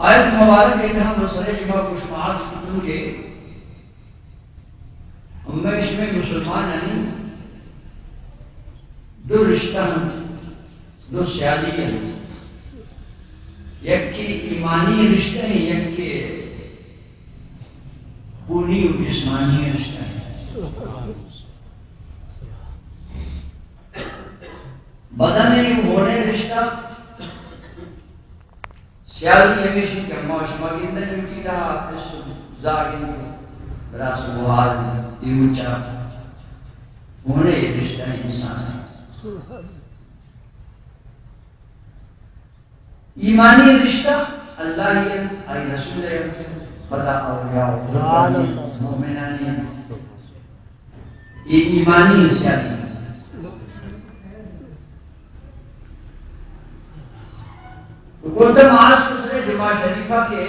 آیت مبارک ایک ہم مسئلے جمعہ خوشمعاز کتوں کے امیش میں مسلمان یعنی دو رشتہ ہم دو سیالی ہیں، یک کی ایمانی رشتہ ہیں، یک کے خونی و جسمانی رشتہ ہیں۔ بدن ہونے رشتہ سیالی ہمیشہ کہ معاشمہ گندن یکی رہا پس زاگن براس بوہار دیوچا ہونے رشتہ انسان ہے۔ ایمانی رشتہ اللہ ہی آئی رسول ہے، خدا اولیاء مومنانی یہ ایمانی سیاسی ہے۔ گوتم آس کسرے جمعہ شریفہ کے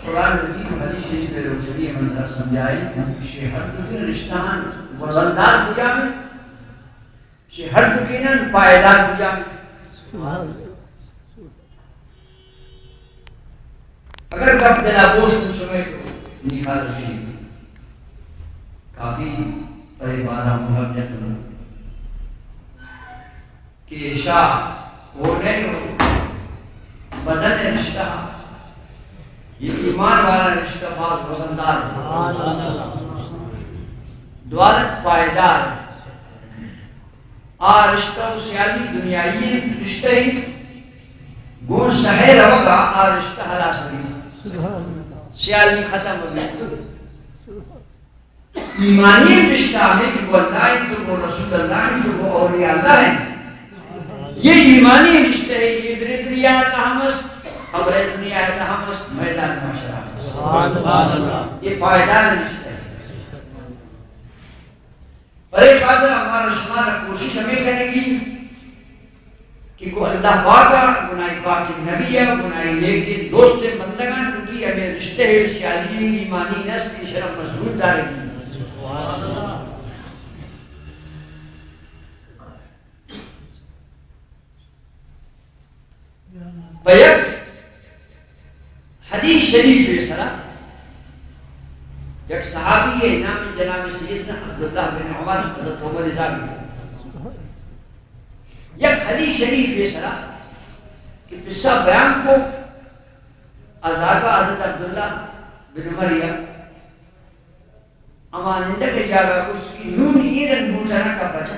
قرآن مجید حدیث شریف روشنی ہمیں سمجھائی کہ شہر دکین رشتہان وزندار بجا میں، شہر دکینن پائیدار بجا میں۔ اگر وقت دلا بوشت شمش نیخال شریف کافی پریبارہ محبت ہوں کہ شاہ ہونے بدن رشتہ یہ ایمان والا رشتہ بہت وزندار دوارت پائیدار رشتہ سیالی دنیایی رشتہ ہی گون سہے رہا گا رشتہ حلا سبھی سیالی ختم ہو گئی ایمانی رشتہ ہے کہ وہ اللہ ہے تو وہ رسول اللہ ہے تو وہ اولیاء اللہ ہے یہ ایمانی رشتہ ہے یہ دنیا تحمس خبر دنیا تحمس میدان معاشرہ یہ پائیدار رشتہ ہے اور ایک بات ہمارا شمار کوشش ہمیں کرے گی کہ وہ اللہ پاکا گناہی پاک نبی ہے گناہی لیکن دوست بندگان کی ہمیں رشتے سیالی ایمانی نسل شرم مضبوط دارے گی بیک حدیث شریف فیصلہ ایک صحابی ہے نام جناب سیدنا عبداللہ بن عمر حضرت عمر رضا بھی یک حدیث شریف فیصلہ کہ قصہ بیان کو ازاگا حضرت عبداللہ بن عمر یا امانندہ کے جاگا اس کی نون ایرن موزنہ کا بچا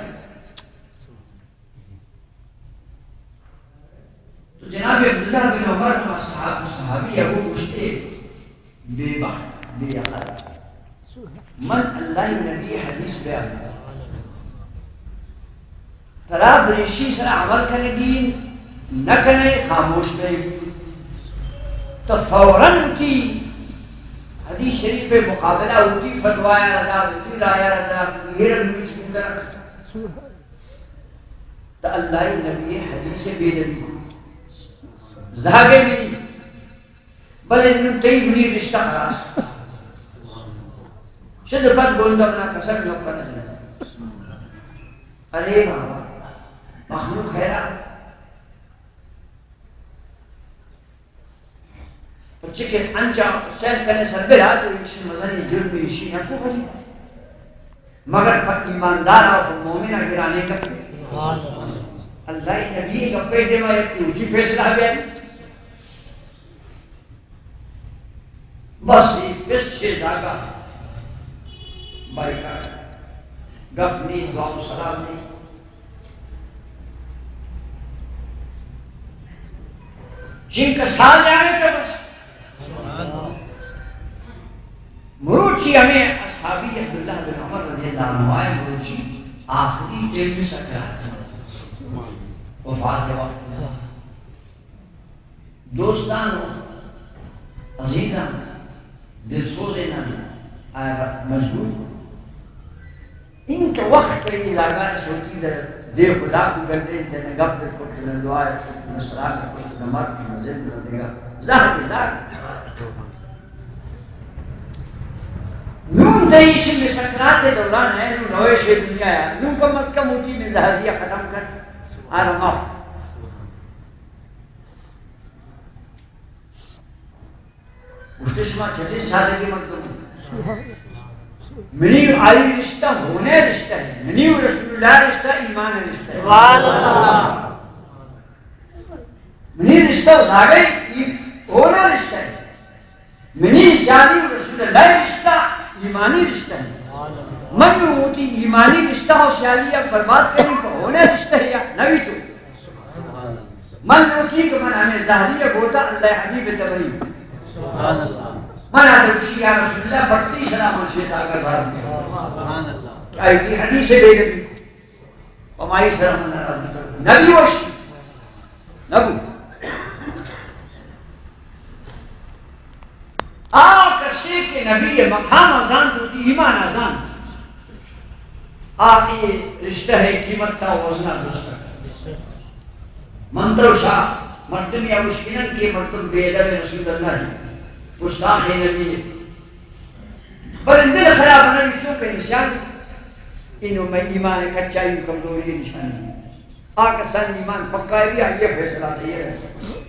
تو جناب عبداللہ بن عمر صحابی ہے وہ پوچھتے بے بخت بے عقل من اللہ نبی حدیث بیان ترا بریشی سر عمل کرنے گی نہ کرنے خاموش رہے گی تو فوراً کی حدیث شریف پہ مقابلہ ہوتی فتوایا رضا ہوتی رایا رضا یہ رنگی چکن کر تو اللہ نبی حدیث بے نبی زہاگے میں نہیں بل انہوں تی بنی رشتہ خراس شد پت گوندہ بنا کسر نوکر نہیں ارے بابا مخلوق خیرہ بچے کے انچا سیل کرنے سر بلا تو ایک مزنی جرم بھی اسی نکو بھلی مگر پر ایماندار اور مومنہ گرانے کا اللہ نبی کا پیدے میں ایک اوچی فیصلہ گیا بس اس سے زاگا بائی کا گپ نہیں دعا سلام نہیں جن کا سال جانے کا بس مروچی ہمیں اصحابی عبداللہ بن عمر رضی اللہ عنہ آئے مروچی آخری ٹیم میں سکرات وفات وقت میں دوستان عزیزان دل سوزینا آیا مجبور ان کے وقت پر یہ لاغان سوچی در دے خدا کو گردے انتنے گب در کو تنہ دعائے نصران کو تنہ مرد کی مزید دے گا ظاہر کی ظاہر نون تیش میں سکرات دوران ہے نون نویش دنیا ہے نون کم از کم ہوتی میں زہریہ ختم کر آرہ ماف اس نے شما چھتے سادگی مطلب منی آئی رشتہ ہونے رشتہ ہے منی رسول اللہ رشتہ ایمان رشتہ ہے سبحان اللہ منی رشتہ زاگئی ہونا رشتہ ہے منی سیادی رسول اللہ رشتہ ایمانی رشتہ ہے من میں ہوتی ایمانی رشتہ ہو سیادی اب برباد کریں تو ہونے رشتہ ہے یا نبی چو من میں ہوتی کہ من ہمیں ظاہریہ گوتا اللہ حبیب تبری سبحان اللہ من آدھے کشی یا رسول اللہ بڑھتی سلام الشیط آگا بھارت آئیتی حدیث بے نبی ومائی سلام اللہ نبی وشی نبو کسی کے نبی مقام آزان ہوتی ایمان آزان آئی رشتہ ہے قیمت کا وزنہ دوستا منتر شاہ مردم یا مشکنن کے مردم بیدہ رسول اللہ ہے پستاخ نبی ہے بل اندر خراب نبی چونکہ انسان انہوں میں ایمان کچائی کمزوری نشانی آکا سن ایمان پکا بھی آئیے فیصلہ دے رہے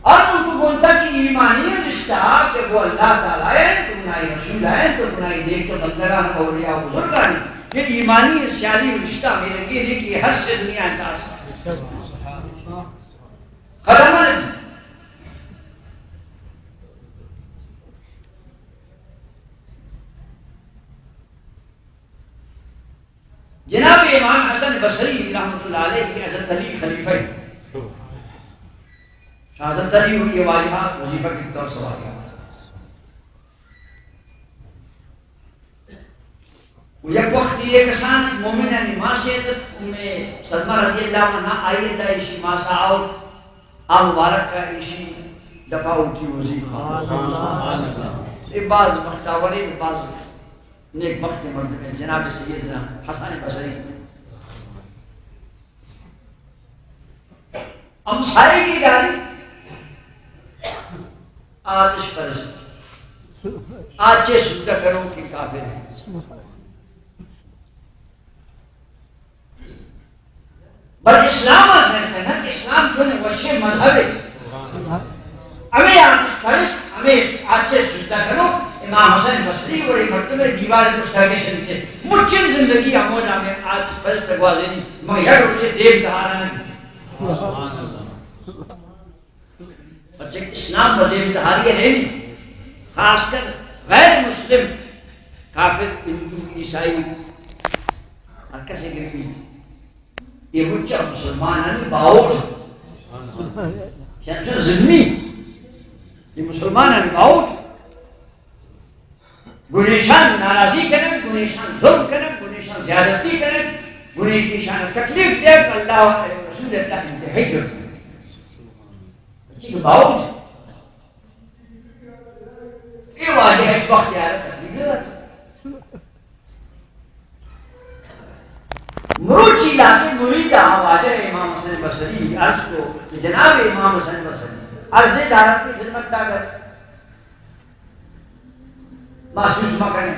اور ان کو بولتا کہ ایمانی رشتہ کہ وہ اللہ تعالیٰ ہے تو گناہی رسول ہے تو گناہی نیک تو بندگان اولیاء بزرگان یہ ایمانی سیالی رشتہ میرے لیے کہ یہ حد سے دنیا احساس ختم نہیں جناب امام حسن بصری رحمۃ اللہ علیہ کی حضرت علی خلیفہ حضرت علی ان کے واجہ وظیفہ کے طور سوال کیا یک وقت یہ کسان مومنہ نماز سے میں سلمہ رضی اللہ عنہ آئیے دا ایشی ماسا آؤ آم مبارک کا ایشی دپاؤ کی وظیفہ یہ بعض مختاوری بعض نیک بخت مرد میں جناب سید حسن بصری امسائے کی گالی آتش پرست آج چے سجدہ کرو کہ کافر ہے بل اسلام آسان ہے کہ اسلام جو نے وشے مذہب ہے ہمیں آتش پرست ہمیں آج چے سجدہ کرو امام حسن بصری اور ایک مرتبہ دیوار مشتاقی شریف سے مچن زندگی امونا میں آتش پرست اگوازے نہیں مگر اسے دیو دہارا نہیں بچے اسلام و دیو دہاری ہے نہیں خاص کر غیر مسلم کافر ہندو عیسائی ہر کسی کے بھی یہ بچہ مسلمان باؤٹ شمشن ضمنی یہ مسلمان باؤٹ گنیشان ناراضی کریں گنیشان ظلم کریں گنیشان زیادتی کریں گنیشان تکلیف دے اللہ و رسول اللہ انتہائی جرم بچی کے باؤٹ یہ واجہ ہے اس وقت یارہ تکلیف دے مروچی لاتے مریدہ واجہ امام حسن بصری عرض کو جناب امام حسن بصری عرض دارت کی خدمت داگر محسوس مکنے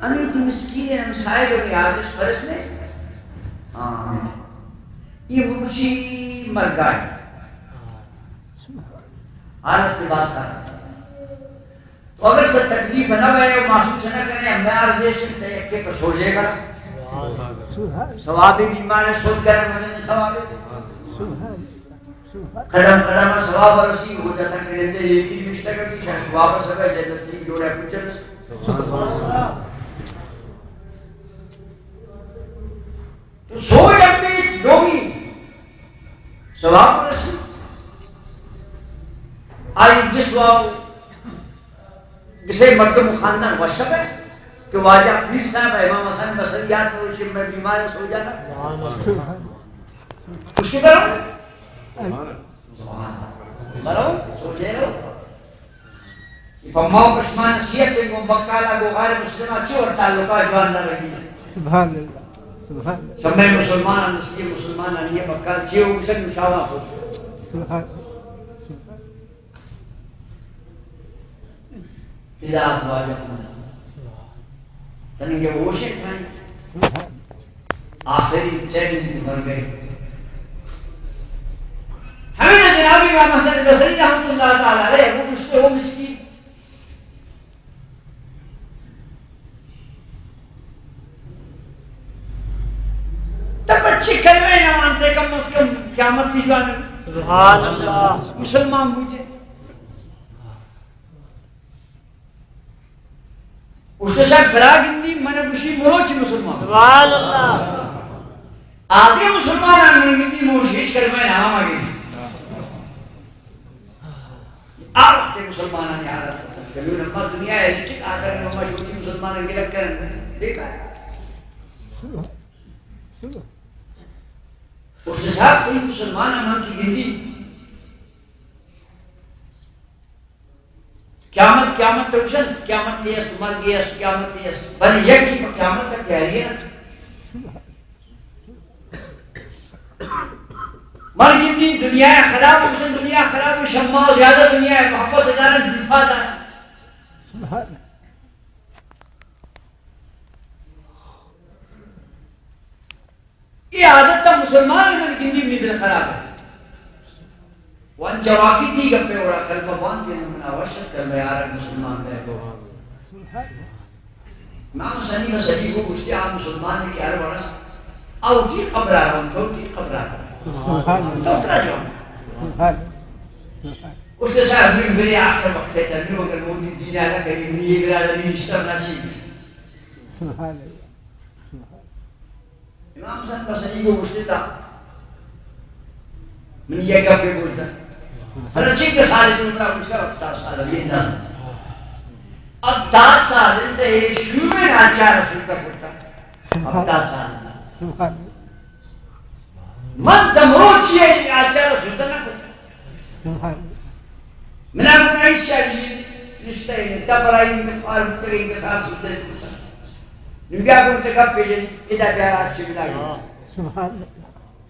امیت مسکین ہمسائے جو بھی آتش پرست میں یہ مروچی مر گئے حالت لباس کا تو اگر تو تکلیف نہ بھائے اور محسوس نہ کریں ہمیں عرضیشن تیکے پر سوچے گا ثوابی بیمار سوچ کر مجھے ثوابی قدم قدم ثواب رسی ہو جاتا کرتے یہ تین مشتہ کا پیچھا واپس ہوگا جنت تین جوڑا پچھر تو سوچ اپنی دوگی ثواب رسی آئی جس واو جسے مردم خاندان وشب ہے کہ واجہ پیر صاحب امام حسن بصری یاد میں اسے میں بیمار سو جانا خوش کرو برو سوچے رہو فماؤ پشمان سیت سے مبکالا گو غیر مسلمہ چور تعلقہ جواندہ رہی ہے سبحان اللہ سب میں مسلمان نسلی مسلمان علیہ بکال چیو کسن مشاوہ سوچے فضاعت واجہ تنگے ہوشیں تھائیں آخری چیلنج بن گئے ہمیں جناب امام حسن بصری رحمۃ اللہ تعالی علیہ وہ مشتے ہو مسکین تب اچھی کلمہ نہ مانتے کم از کم قیامت کی جوان سبحان اللہ مسلمان بوجھے اس کے ساتھ درا گندی منہ گوشی مروچ مسلمان سبحان اللہ آدھے مسلمان آنے گندی موشیش کرمائے نام آگے آپ وقت مسلمان آنے حالت پسند کریں نمہ دنیا ہے لچک آتا ہے نمہ شوٹی مسلمان آنے گلک کریں دیکھا ہے اس کے ساتھ کوئی مسلمان آمان کی گندی قیامت قیامت توشن قیامت تیست مر گیست قیامت تیست بلی یک کی قیامت کا تیاری ہے مر گی دنیا خراب حسن دنیا خراب شمع زیادہ دنیا ہے محبت ادارہ جلفہ دارہ یہ عادت تھا مسلمان میں گندی میدر خراب ہے وان جواکی تھی گپے اڑا کلمہ وان کے ممکنہ ورشت کر میں آرہ مسلمان دے کو امام حسنی و صدیق کو پوچھتے آپ مسلمان نے کہ ہر ورس آؤ تی قبر آرہم تو تی قبر آرہم تو اترا جو اس کے ساتھ بھی میرے آخر وقت ہے تنیو اگر موتی دین آلہ کریم نہیں برادری رشتہ نصیب امام حسن بصری کو پوچھتے تھا من یہ کب پہ پوچھتا فرچی کے سارے سے اتنا پوچھتا اب 10 سال ابھی انداز اب 10 سال انتے شروع میں آچار رسول کا پوچھتا اب 10 سال من تمروچی ہے کہ آچار رسول کا نہ پوچھتا منا کنائی شاہی رشتہ ہے تبرائی انتفار متقین کے ساتھ سلطے سے پوچھتا نبیا کو انتقاب پیجے ادھا پیارا اچھے ملا گیا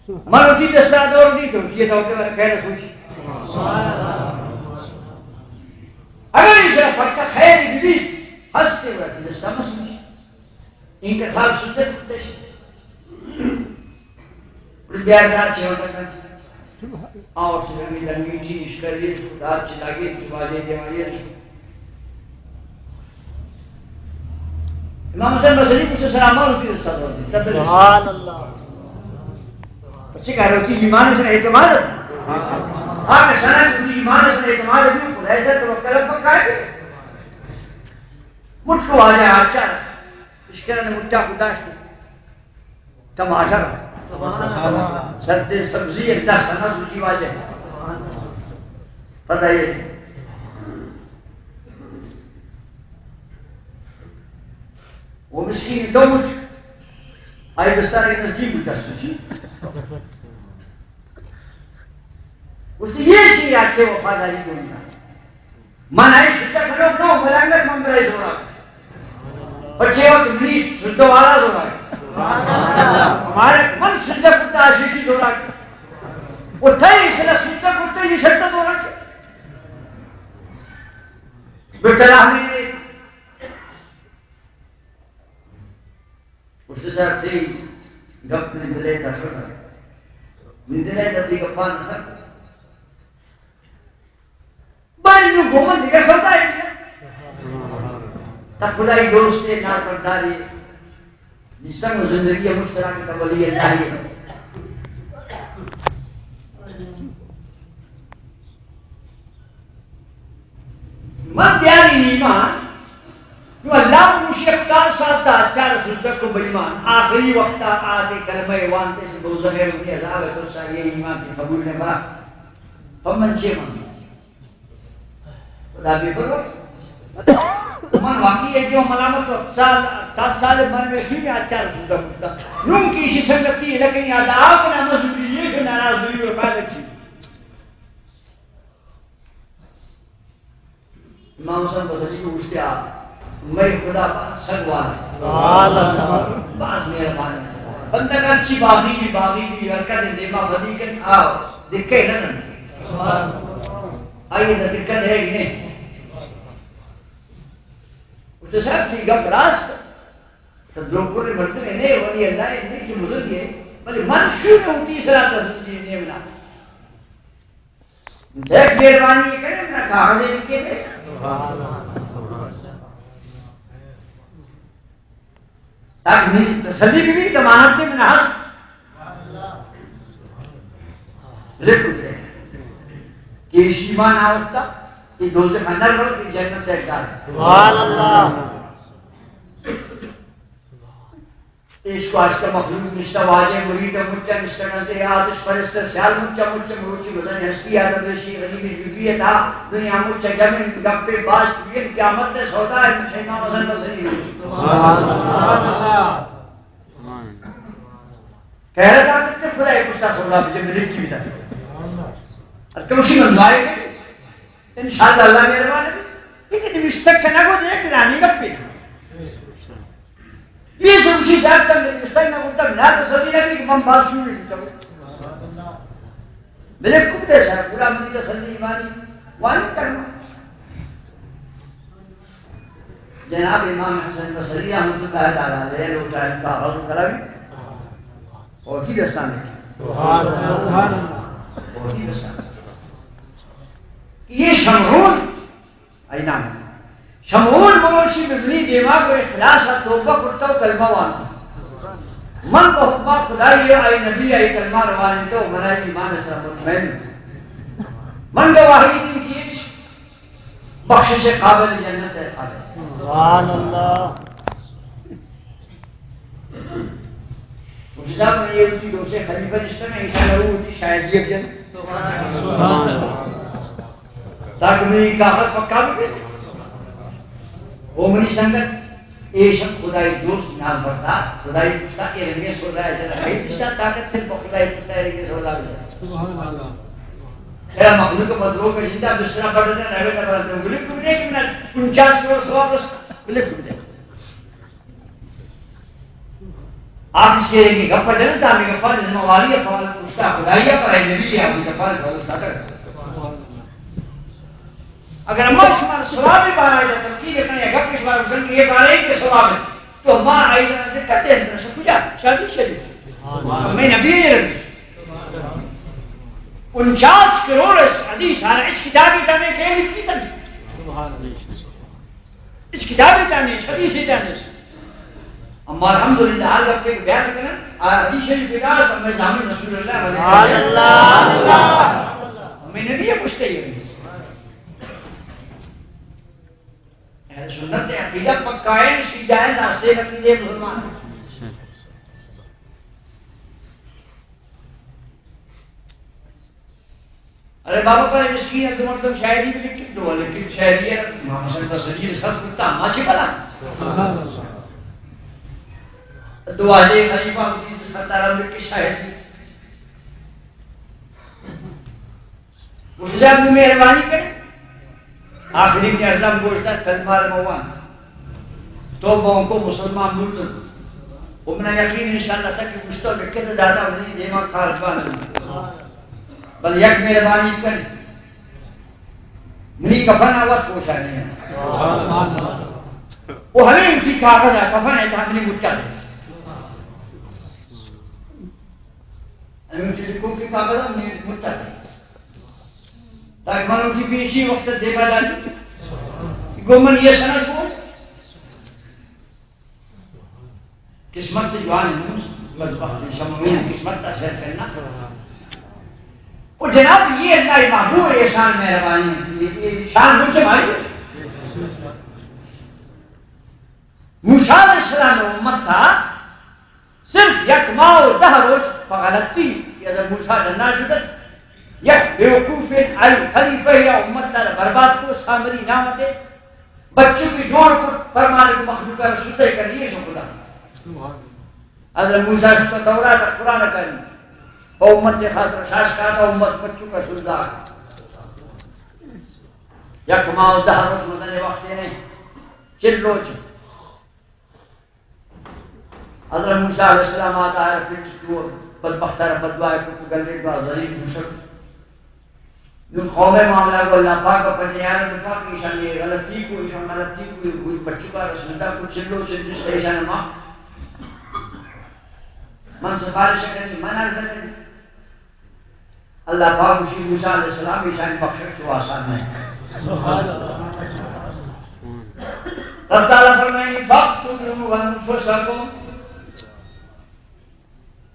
من اٹھی دستہ دور دی تو یہ دور کے بارے خیر سوچی اگر اس طرح پڑھتا خیر بیت ہستے ہوئے کہ دستہ میں سوچی ان کے ساتھ سلطے سے پوچھتے بڑی بیار دار چھے ہوتا کرتے اور سے ہمیں لنگی چی نشکر یہ دار چلا گئے چواجے دیوائے امام حسن بصری کو سے سلامہ ہوتی رسالہ ہوتی سبحان اللہ بچے کہہ رہے ہوتی ایمان سے اعتماد آپ سنہ ہوتی ایمان سے اعتماد بھی خدای سے توکل پر قائم ہے مجھ کو آ جائے آچا اشکرہ نے مجھا خداشت تماشا سرد سبزی اللہ سنہ سوچی واجہ پتہ یہ وہ مسکین دو مجھ آئی دستار کے نزدیک بھی دست سوچی اس نے یہ چیز آتے وفاداری کو نہیں من آئی شدہ کرو نو ملانگت من برائی دورا بچے وقت ملیس سجدہ والا دورا ہمارے من سجدہ کرتا آشیشی دورا وہ تھے اس لئے سجدہ کرتا یہ شدہ دورا بٹلا ہمیں اس سے صاحب تھی گپ نندلے تھا چھوٹا نندلے تھا تھی گپان سر بڑی نو گومن دیکھا سوتا ہے تقبلائی دوستے نار پرداری جس طرح زندگی مشترک کا ولی اللہ ہے من دیاری ایمان جو اللہ موشی اقتار سالتا چار سلطر کو بلیمان آخری وقتا آتے کلمہ وانتے سے دوزہ غیر انہی عذاب ہے تو سایہ ایمان کی قبول نے برا فمن چے من خدا بھی کرو من واقعی ہے جو ملامت تات سال من میں سوئی میں آچار سلطر کرتا نون کی اسی سنگتی ہے لیکن یاد آپ نے مذہبی یہ سے ناراض دلی اور قائد اچھی امام حسن بصری کو پوچھتے آپ میں خدا پاس سگوار باز میرا پانے بندہ کا اچھی باغی بھی حرکت دیما بدی کر آؤ دکھے لنن آئیے نا دکھت ہے کہ نہیں اس نے صاحب تھی گفت راست تو دو پورے مرد میں نہیں ولی اللہ نہیں کی مذہب ہے بلی من شروع ہوتی صلاح تحصیل نہیں منا دیکھ بیروانی یہ کریں نا کاغذیں لکھے دے تاکہ میری تسلی بھی ضمانت کے میں ہنس لکھو دے کہ ایمان آوتا یہ دوزخ اندر بڑھ کہ جنت سے اکدار ہے سبحان اللہ عشق و عشق مخلوق نشتہ واجہ مرید مجھا نشتہ نزدے آتش پرست سیال مجھا مروچی گزن حسبی آدم رشی غزیب جگیہ تھا دنیا مجھا جمعن گپے باز چکین قیامت نے سودا ہے مجھے امام حسن بصری سبحان اللہ کہہ رہا تھا کہ خدا ایک کشتا سودا مجھے ملک کی بھی تھا اور کمشی منزائے گئے انشاءاللہ اللہ میرے بھی لیکن مشتق کھنا کو دیکھ رانی گپے یہ سمشی جات تک لیکن مستقی نہ بولتا بنا تصدی نہ کہ من بات سنو نہیں چاہو میرے کب دے سارا پورا مجھے تصدی ایمانی وانی کرنا جناب امام حسن بصری احمد اللہ تعالیٰ لے لو چاہے کا حضر کرا بھی اور کی دستان ہے سبحان اللہ اور کی دستان یہ شمعون اینام ہے شمعون موشی بزنی دیما کو اخلاص و توبہ کرتا و کلمہ وانتا من بحکمہ خدای آئی نبی آئی کلمہ روانی تو منائی ایمان اسلام مطمئن من گواہی دن کی ایک بخشش قابل جنت ہے قابل سبحان اللہ صاحب نے یہ ہوتی دوسرے خلیفہ رشتہ میں انشاءاللہ وہ ہوتی شاید یہ بجن سبحان اللہ تاکہ منی کاغذ پکا بھی وہ منی سنگت اے شب خدای دوست نام بردار خدای پوچھتا کہ رنگے سو رہا ہے جنہ ہے جسا طاقت پھر خدای پوچھتا ہے رنگے سو رہا ہے سبحان اللہ خیرہ مخلوق مدلوق کا زندہ بسرہ پڑھتے ہیں رہے پڑھتے ہیں گلک کم دے کہ میں 49 کروڑ سواب اس گلک کم دے آپ اس کے لئے گفہ جنتا ہمیں گفہ جسمہ والی ہے فوال پوچھتا خدایہ پر ہے نبی ہے آپ گفہ جسمہ ساتر اگر ہم شمار سواب بھی بارا ہے تمکین کرنے یا گفہ شمار حسن کی ایک آرہے کے سواب ہے تو ہمارا آئی جنہ سے کہتے ہیں سب کچھ شادی شدید میں نبی ہے ربی 49 کروڑ حدیث آنا اس کتابی جانے کے لیے کی تنجھ اس کتابی جانے اس حدیثی جانے اما الحمدللہ حال وقت کے بیان کرنا حدیث شریف بیداس ہمیں زامن رسول اللہ ہمیں نبی ہے پوچھتے ہی حدیث سنت عقیدہ پکا ہے شیدہ ہے ناستے عقیدے مسلمان ارے بابا پر مسکین ہے تو مطلب شاہدی بھی لکھ دو لیکن شاہدی ہے محمد صلی اللہ علیہ وسلم سب کتا ماشی بلا دعا جے خلیفہ ہوتی جس کا تعلق لکھ کے شاہدی اس سے اپنی مہربانی کریں آخری ابن اسلام گوشتا کلمہ موان توبوں کو مسلمان مردن امنا یقین انشاءاللہ سا کہ مشتو لکھے تو دادا انہیں دیما خالبان بل یک مہربانی کریں منی کفن آوات کوشا نہیں ہے وہ ہمیں ان کی کاغذ ہے کفن ہے تو ہم نے مچا دے ہمیں ان کی لکھوں کی کاغذ ہم نے مچا دے تاکہ من ان کی پیشی وقت دیکھا جاتی گومن یہ سنت بول قسمت سے جوان ہے شموین قسمت تا سیر کرنا اور جناب یہ اللہ محبوب احسان مہربانی ہے شان مجھ سے ماری موسیٰ علیہ السلام امت تھا صرف یک ماہ و 10 روز فغلطی کہ اگر موسیٰ جنہ شدت یک بیوقوف خلیفہ یا امت تھا برباد کو سامری نامت بچوں کی جوڑ کو فرمانے کو مخلوق رسول دے کر یہ شو خدا حضرت موسیٰ اس کا دورہ تھا قرآن کرنی اور امت کے خاطر شاش کہا تھا امت بچوں کا سلدار یک ماہ و 10 روز مدن وقت نہیں چلو چل حضرت موسیٰ علیہ السلام آتا ہے پھر چکو بدبختہ رب دعائے کو گلے کا ضریب مشک جو قوم معاملہ کو اللہ پاک کا پنجیان دکھا کہ ایشان یہ غلطی کو ایشان غلطی کو کوئی بچوں کا رسول اللہ کو چلو چل جس کا ایشان ماں من سفارش کرنی من عرض کرنی اللہ پاک اسی موسیٰ علیہ السلام ایشان بخشش جو آسان ہے رب تعالیٰ فرمائنی فَقْتُلُوا أَنفُسَكُمْ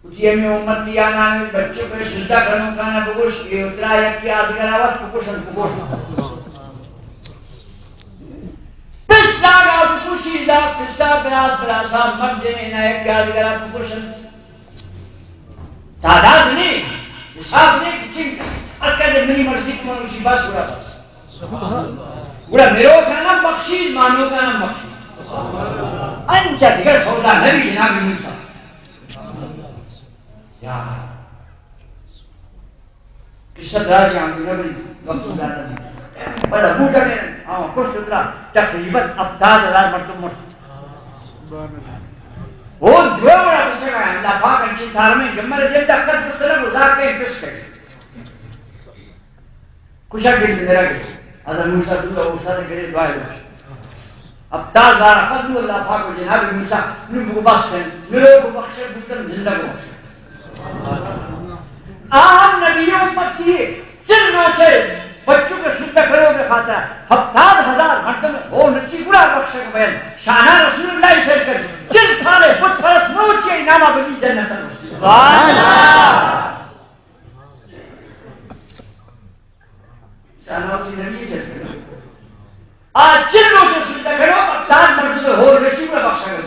اسی ہمیں امت دیا نامی بچوں پر سجدہ کرنوں کانا بگوش یہ اترا یا کیا دیگر آواز پکوشن پس لاغا پکوشی دا پسا براس براسا مرد جنے نا یا کیا دیگر پکوشن تعداد نہیں حساب نہیں کچھ اکر منی مرضی کو منوشی باس گوڑا باس گوڑا میرو کانا بخشید مانو کانا بخشید انچہ دیگر سودا نبی جناب موسیٰ قصہ دار جہاں نبی وقت داتا نہیں بڑا بوٹا میں خوش دلہ تقریباً ابتاد ہزار مردم مرد وہ جو بڑا قصہ گیا اللہ پاک انشی دھار میں جمعر جلد اکت مستلق گزار کے پس گئے خوشہ گئے میرا گئے حضرت موسیٰ دلہ اوشتہ کرے دعائے ہوئے ابتاد ہزار اکت میں اللہ پاک و جناب موسیٰ نفو بس کریں نرو کو بخشے مستلق زندہ کو بخشے آہم نبی امت کیے چل نوچے بچوں کے سجدہ کرو کے خاطر 70,000 مردم وہ نچی گڑا بخشے کے بیان شانہ رسول اللہ سے کر چل سالے بت فرس نوچے نامہ بدی جنت سبحان اللہ شانہ اپنی نبی سے کر آج چل نوچے سجدہ کرو 70 مردم ہو نچی گڑا بخشے کے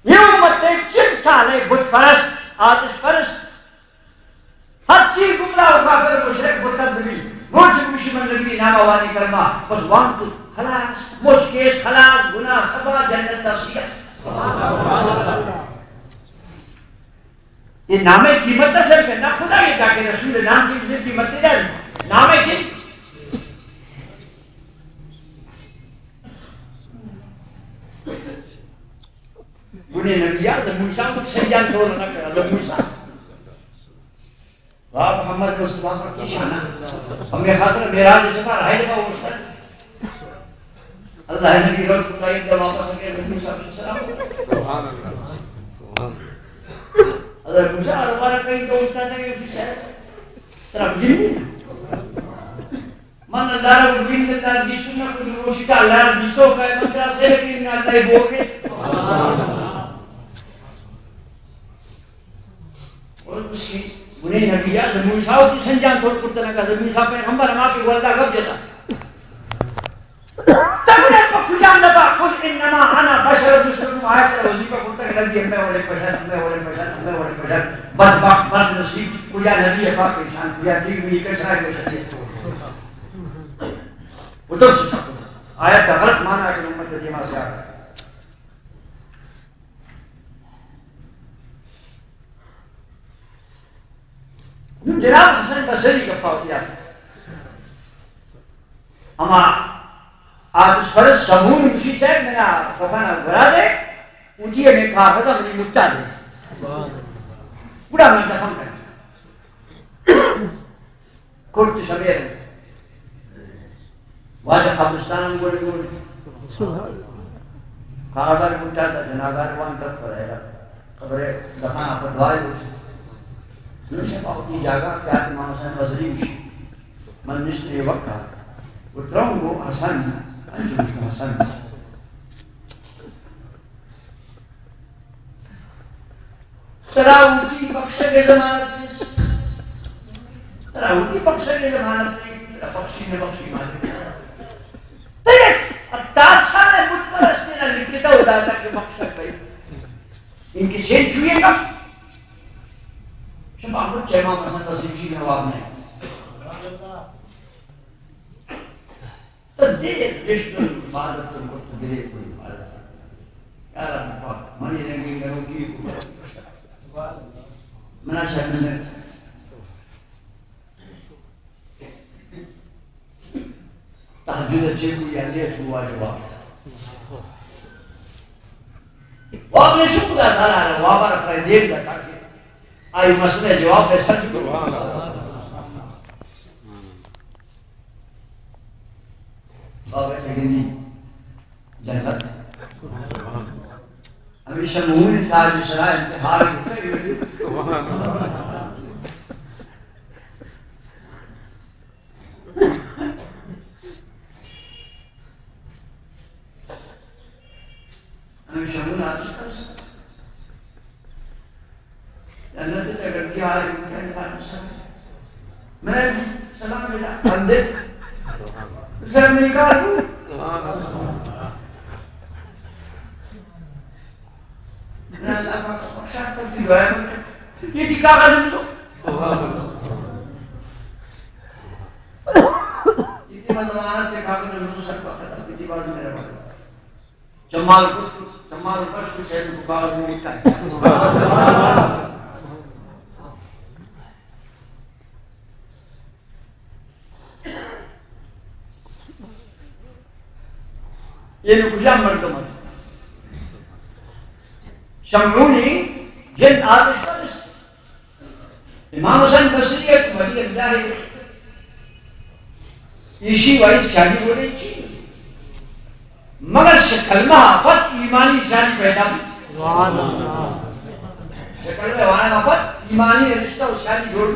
یہ امت ایک چل سال ہے بت پرست آتش پرست ہر چیز گمراہ و کافر مشرک مرتد بھی موج خوشی منزلی نام وانی کرما بس وان تو خلاص موج کیس خلاص گناہ سبا جنت تصویر یہ نام قیمت اصل کرنا خدا یہ کہا کہ رسول نام چیز سے قیمت دے نام چیز انہیں نبیات موسیٰ کو سنجان دور نہ کرا لو موسیٰ واہ محمد مصطفیٰ کی شانہ ہمیں خاطر میراج سے پار ہے لگا وہ مشتر اللہ نبی روز خدا ایک دو واپس اگر موسیٰ علیہ السلام سبحان اللہ حضرت موسیٰ اللہ کہیں تو اس کا سکے اسی سے طرف گرنی من اللہ رب الوین اللہ جسو نہ کچھ روشی کا اللہ جسو کا منترہ سے لیکن اللہ بوکے اور اس کی انہیں نبیات موسیٰ کی سنجان توڑ کرتا لگا موسیٰ پیغمبر ہم آکے وہ اللہ گفت جتا تب انہیں کو کجان لبا قل انما انا بشر جسرکم آیت کا وزیفہ کرتا کہ نبی میں وڑے پشر بدبخت بد نصیب کجا نبی پاک انسان کجا دیگ میں کر سائے بشر وہ تو سے آیت کا غلط مانا کہ امت دیما سے آگا جناب حسن بصری کا پاوتیا اما آتش پرست سمون مشی صاحب میں کفانا بھرا دے اونٹیے میں کہا خدا مجھے مکتا دے پورا میں دفن کریں کرت شبیر واجہ قبرستان ہم گوڑے کہا آزار مکتا دا جنازار وان تک پر ہے قبر دفانا پر دعائی ہوئی نوشہ پاوتی جاگا کیا امام حسن بصری مشی من نشتے وقت اتروں گو حسن انجو مشکل حسن تراؤتی بخشہ کے زمانت میں تراؤتی بخشہ کے زمانت میں بخشی نے بخشی مانے تیک اتاد سالے مجھ پر استے نہ لکھتا ہو داتا کہ بخشہ پہ ان کی سین چھوئے گا شب آمد چھ امام حسن تصریفی میں نواب نے تو دیر رشتہ عبادت کو کرتے دیر کوئی عبادت یا رب پاک منی رنگی کروں کی منا شاید میں تحجد اچھے کوئی علیت ہوا جواب واب نے شکر دا تھا رہا وابا رکھا دیر دا تاکہ آئی مسئلہ جواب ہے سچ کرو بابا چگنی جنت ہمیشہ مہون تاج شرائع انتحار ہمیشہ مہون آتش کرس جنت اگر دیا آئے انتحار میں نے سلام ملا بندے اسے میں نکال دوں میں اللہ کا بخشات کرتی جو ہے یہ تھی کاغذ میں تو یہ تھی میں زمانت کے کاغذ میں تو سب کا خطر یہ تھی بات میرا بات جمال پرس کو شہد کو کاغذ میں لکھتا ہے یہ کجا مردم شمعونی جن آتش پرست امام حسن بصری ایک ولی اللہ ایشی وائز شادی ہو رہی چیز مگر کلمہ آفت ایمانی شادی پیدا بھی کلمہ وانا آفت ایمانی رشتہ و شادی جوڑ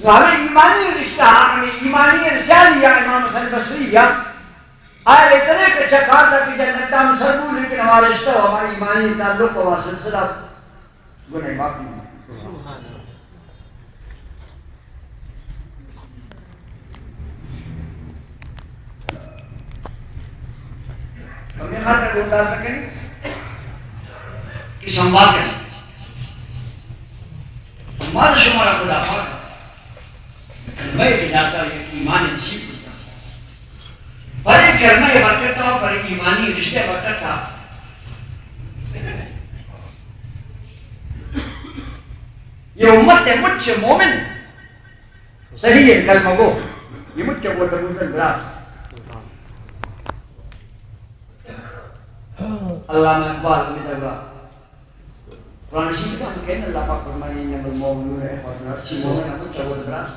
ہمیں ایمانی رشتہ ہمیں ایمانی رشادی یا امام حسن بصری یا آئے اتنے کہ چکار تھا کہ جنتا ہم سربو لیکن ہمارا رشتہ ہو ہماری ایمانی تعلق ہوا سلسلہ گناہ باقی نہیں ہمیں خاطر بولتا سکیں کہ اس ہم بات کریں ہمارا شمارا خدا پاک کلمہ اجازہ یہ ایمان نصیب ہوتا پر ایک کلمہ برکت تھا پر ایک ایمانی رشتے برکت تھا یہ امت ہے مجھ سے مومن صحیح ہے کلمہ گو یہ مجھ سے وہ تبوتن براس اللہ میں اقبال میں دبرا قرآن شریف کا ہم کہنے اللہ پاک فرمائے انما المؤمنون اخوة اچھی مومن ہے مجھ سے وہ براس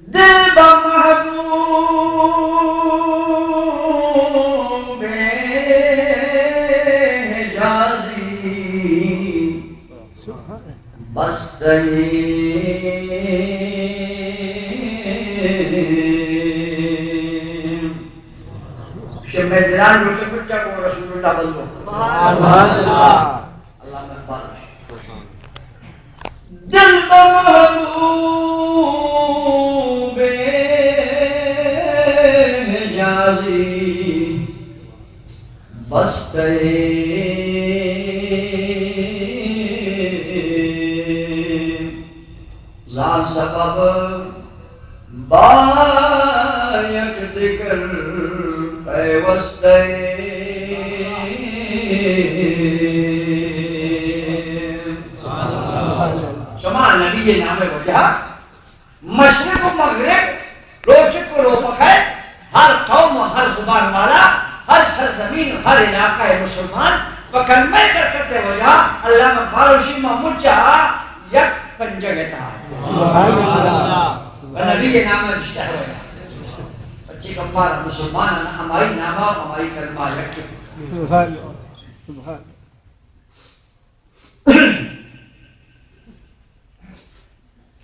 دل بمحبوب میں دلان روٹے کچھا کو رسول اللہ بلدو سبحان اللہ اللہ میں بارش دل بمحبوب حجازی بستے زان سبب بایک دکر پیوستے شما نبی نام وجہ مشرق و مغرب روچک و روپخے ہر قوم ہر زبان والا ہر سرزمین ہر علاقہ مسلمان وکلمہ کرتے وجہ اللہ مبارشی محمود چاہا یک پنجگہ تھا سبحان اللہ نبی نام رشتہ ہویا اچھی کفار مسلمان ہماری نامہ ہماری کلمہ یک سبحان اللہ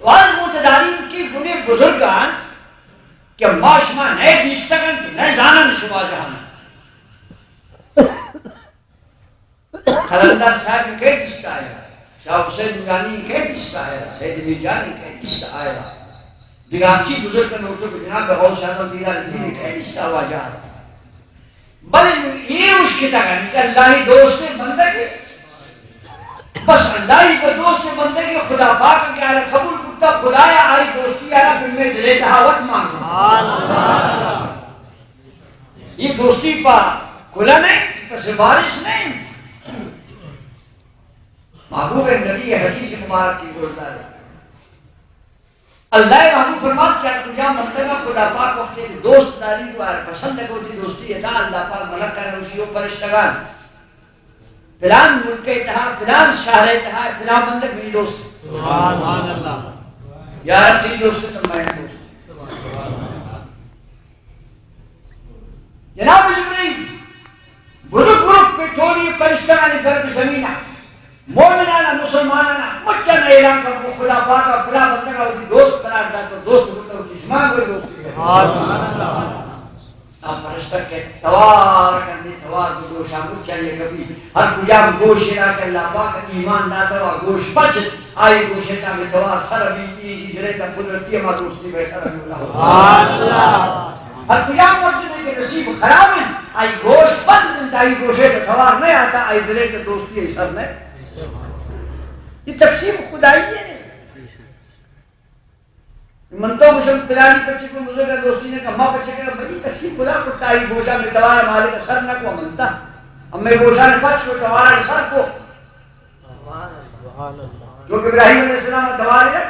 واز متدارین کی گنے بزرگان کہ معاشمہ نئے دیشتگن نئے زانن شبہ جہانا خلندر صاحب کے دیشتا آیا شاہ حسین نورانی کے دیشتا آیا سید میرجانی کے دیشتا آیا دیگرچی بزرگن ہوتو کہ جناب غوث شاہد دیرانی کے دیشتا ہوا جا رہا بل یہ مشکتا گا کہ اللہ دوست بندگی بس اللہ پر دوست بندگی خدا پاک کے آرہ قبول کتا خدایا آئی دوستی آرہ پھر میں دلے تحاوت مانگا یہ دوستی پا کھلا نہیں پس بارش نہیں محبوب نبی حدیث مبارک کی گوشتا ہے اللہ محبوب فرمات کیا تجھا منطقہ خدا پاک وقت ہے دوست داری تو آر پسند کو دی دوستی ادا اللہ پاک ملک کا روشی و فرشتگان فلان ملک اتحا فلان شہر اتحا فلان بندک میری دوست سبحان اللہ یار تیری دوست ہے تو میں دوست جناب جبریل بلک بلک پٹھوری فرشتگانی فرق زمینہ مومنانا مسلمانانا مجھن اعلان کر کو خدا پاکا فلا بندگا ہوتی دوست قرار داتا دوست بلتا ہوتی دشمان کوئی دوست اب فرشتہ کے توار کرنے توار کو گوشہ مجھ چاہیے کبھی ہر کجام گوشے را کر اللہ پاکا ایمان داتا ہوا گوش بچ آئی گوشے تا میں توار سر بھی ایسی جرے تا قدرتی ہما دوستی بے سر اللہ ہر کجام مرجنے کے نصیب خراب ہے آئی گوش بند آئی گوشے تا توار نہیں آتا آئی جرے تا دوستی ہے سر نہیں یہ تقسیم خدائی ہے منتو مشم پرانی بچے کو مزرگا دوستی نے کہا ماں بچے کہا بھئی تقسیم خدا کرتا ہے گوشہ میں توارا مالک سر نہ کو منتا اب میں گوشہ نے پچ کو توارا سر کو جو کہ ابراہیم علیہ السلام نے توار ہے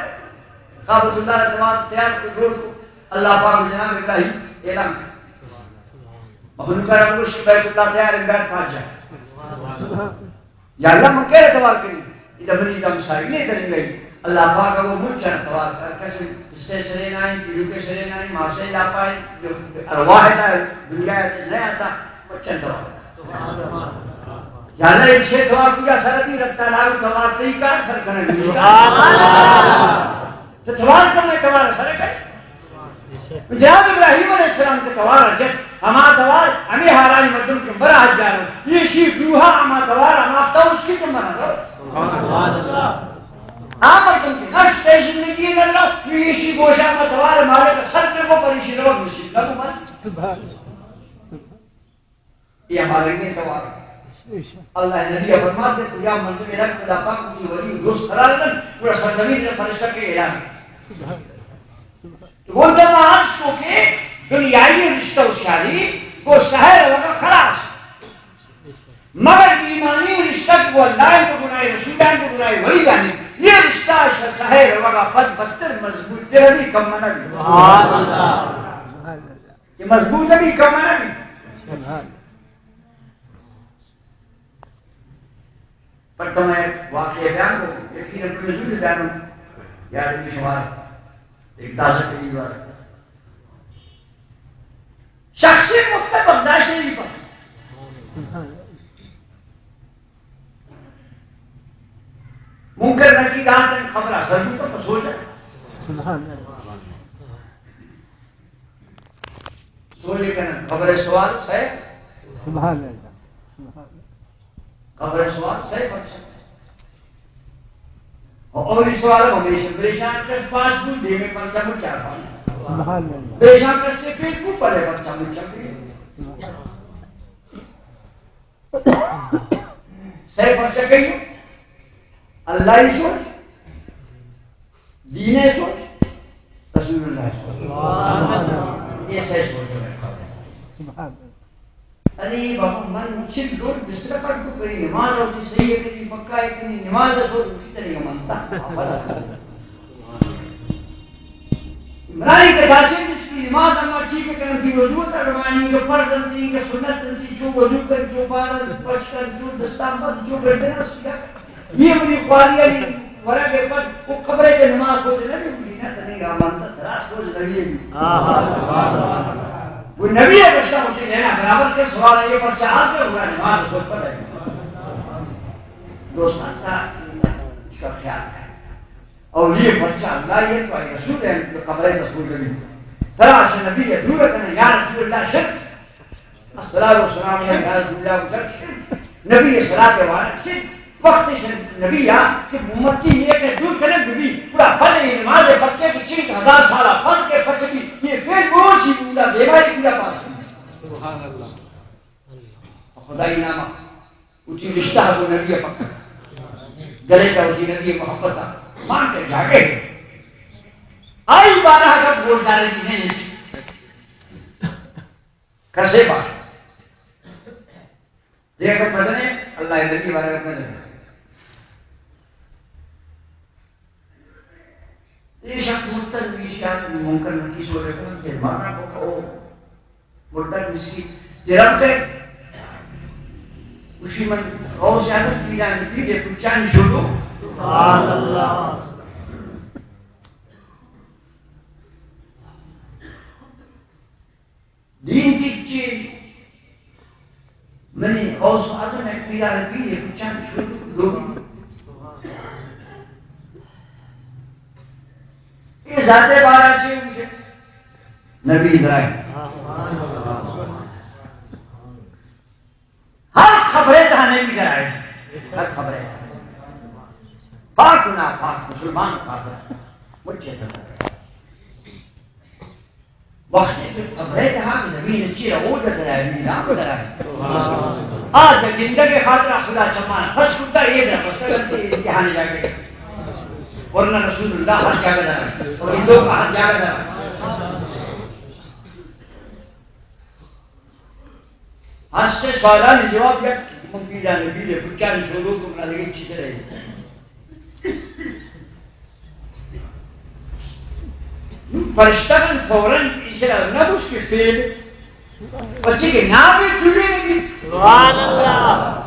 خوابت اللہ نے توار تیار کو جوڑ کو اللہ پاک جناب ابراہیم اعلان کر محنکہ رنگوش بیت اللہ تیار ہے بیت پاس جائے یا اللہ من کہہ رہے توار کریں ادھا بنی ادھا مسائل نہیں کریں گئی اللہ پاک وہ مجھن توار کر کسی اس سے سرین آئیں کیلو کے سرین آئیں ماں سے جا پائیں جو ارواح ہے دنیا ہے نہیں آتا مجھن توار یا اللہ ایک سے توار کیا سرطی رکھتا لارو توار تی کار سر کرنے گئی تو توار کرنے توار سر کرنے جناب ابراہیم علیہ السلام سے توار رجت ہما توار ہمیں حارانی مردم کے برا حج جا رہا یہ شیف روحا ہما توار ہما افتہ اس کی تم بنا رہا آمدن کی نشت زندگی اللہ یشی گوشا متوار مالے کا سر میں کو پریشی لوگ نصیب لگو من یہ ہمارے لیے توار اللہ نبی فرماتے تو یا منظر رکھ خدا پاک کی ولی دوست قرار دن پورا سرزمین نے فرشتہ کے اعلان تو بولتے ہیں آج کو کہ دنیای رشتہ و شادی کو سہر وقت خلاص مگر ایمانی رشتہ کو اللہ کو گناہ رسولان کو گناہ ولی جانے یہ رشتہ سہر وقت پد بدتر مضبوط تیرہ بھی کم منہ بھی یہ مضبوط بھی کم منہ بھی پر تو میں واقعہ بیان کو یقین اپنے ضرور بیان ہوں یاد بھی شمار ایک تازہ قریب بات شخص متفق داعش شریف منکر نکی دان خبر اثر بھی تو سوچا سوچے کہ خبر سوال صحیح سبحان اللہ خبر سوال صحیح پرچہ اور اولی سوال ہمیشہ پریشان کر پاس بود دے میں پرچہ مجھ چار پانا پریشان کر سے پھر کو پڑے پرچہ مجھ چاہتے صحیح پرچہ کہیے اللہ ہی سوچ دین سوچ رسول اللہ سوچ یہ صحیح سوچ ہے ارے بابا من چل دور بستر پر کو کری نماز ہوتی صحیح ہے کہ پکا ہے کہ نماز سو اسی طریقے منتا منائی کے داچے جس کی نماز اما ٹھیک ہے کہ کی وضو تروانی جو فرض تھی کہ سنت تھی جو وضو کر جو پارا پچ کر جو دستان پر جو کرتے ہیں اس کا یہ میری خواریاں ورا بے پر وہ خبر ہے کہ نماز ہو جائے نا بھی نہ نہیں گا منتا سرا سوچ رہی ہے سبحان اللہ وہ نبی ہے رشتہ مجھے لینا برابر کے سوال ہے یہ پرچہ آج میں ہوا نماز سوچ پر ہے دوستان کا اس کا خیال ہے اور یہ پرچہ اللہ یہ تو ہے رسول ہے تو قبر رسول کبھی تراش نبی ہے دور کرنا یا رسول اللہ شرک السلام والسلام یا رسول اللہ شرک نبی صلاۃ و شرک وقت نبی یا کہ امتی یہ کہ دور کرنے بھی پورا پھل نماز بچے کی چیز 1000 سالہ پھل کے بچے کی یہ پھر گوش ہی پورا دیوائی پورا پاس سبحان اللہ خدای نامہ اچھی رشتہ ہے وہ نبی پکا گلے کا اچھی نبی محبت مان کے جاگے آئی بارہ کا بول ڈالے جی نہیں کسے بات دیکھ کر پڑھنے اللہ نبی بارے میں پڑھنے یہ شخص مرتد بیشیات منکر نکی سو رہے ہیں کہ مانا کو کھو مرتد مسکی جرم تے اسی من غور سے حضرت کی جانے کی یہ پچھانی شروع سبحان اللہ دین چکچی میں نے غور سے حضرت نے کی جانے کی یہ پچھانی شروع دو یہ ذات بارہ چھے مجھے نبی ابراہیم ہر خبریں تہاں نبی کرائے ہر خبریں پاک نہ پاک مسلمان پاک مجھے تھا وقت کے خبریں تہاں زمین اچھی رہو جترائے نام کرائے آج گندگی خاطرہ خدا چمان فرش کتا یہ در مستقل یہاں جا کے ورنہ رسول اللہ ہر جگہ دارا اور ہندو کا ہر جگہ دارا ہر سے سوالان جواب دیا ممکن نبی لے پچھانی شروع کو بنا لگے چھتے رہے فرشتگن فوراں پیچھے نہ اس کے فیل بچے کے نام میں چلے گی سبحان اللہ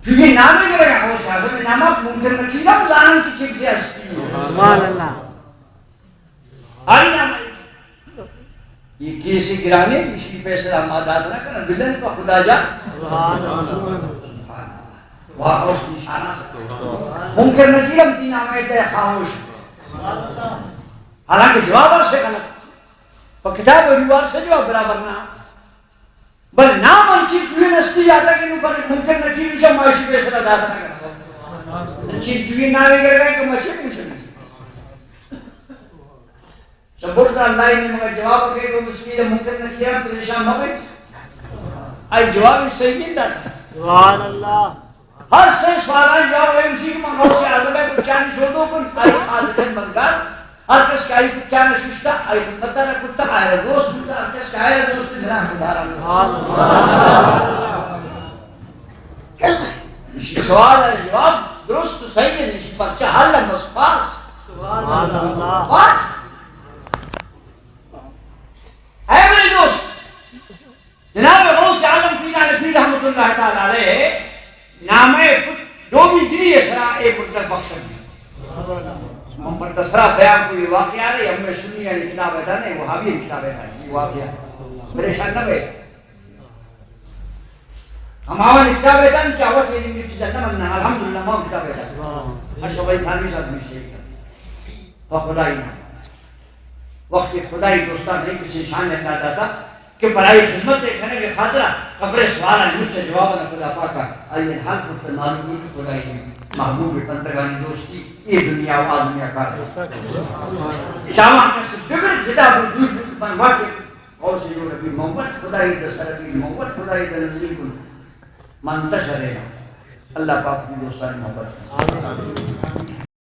کیونکہ نام میں کرے گا وہ شاہد میں نامہ ممکن نکیلہ لانن کی چک سے ہستی ہے سبحان اللہ آئی نام یہ کیسے گرانے اسی پیسے آمادات نہ کرنا بلن پا خدا جا سبحان اللہ واقع اس نشانہ سے ممکن نکیلہ ہم تین آمائے تے خاموش حالانکہ جواب اور سے غلط اور کتاب اور ریوار سے جواب برابر نہ بل نام انچی توی نستی جاتا کہ انہوں پر ممکن نکیل اسے معاشی پیسرہ داتا نہ کرنا چیز ناوی کر گئے کہ مشہور نہیں سنی سبورت اللہ نے مگر جواب کہ تو مسکین ممکن نہ کیا پریشان ہو گئی آئی جواب صحیح تھا سبحان اللہ ہر سے سوالان جواب ہے اسی کو منگاؤ سے آزم ہے کچھ چاہنے چھوڑ دو کن آئی حادثن بنگار ہر کس کا آئی کچھ چاہنے ششتا آئی خدمتا رہ کتا آئی رہ دوست کتا ہر کس کا آئی رہ دوست میرا مدارا اسی سوال ہے جواب درست صحیح ہے اسی پرچہ حل ہے مصفاس سبحان اللہ بس اے میرے دوست جناب غوث عالم پینا نبی رحمت اللہ تعالیٰ علیہ نامے دو بھی دی اسرا ایک پتر بخشن ہم پر تسرا بیان کوئی واقعہ رہی ہم نے سنی ہے کتاب ہے تھا نہیں وہابی کتاب ہے یہ واقعہ پریشان نہ گئے ہم آوان کتاب ہے تھا کہ آوات یہ نمی چیزا نہ مننا الحمدللہ ماں کتاب ہے تھا اشبائی تھانوی ساتھ میں سے و خدای نا وقت خدای دوستان نہیں کسی شان نے کہا تھا کہ برای خدمت دیکھنے کے خاطرہ خبر سوال ہے مجھ سے جواب نہ خدا پاکا آئیے حال پر معلوم ہے کہ خدای نے محبوب پنتگانی دوستی یہ دنیا و دنیا کا شامان کا سے بگڑ جدا بردود بنوا کے اور سے جو نبی محمد خدای دسرتی محمد خدای دنزلی کن منتشر ہے اللہ پاک کی دوستان محبت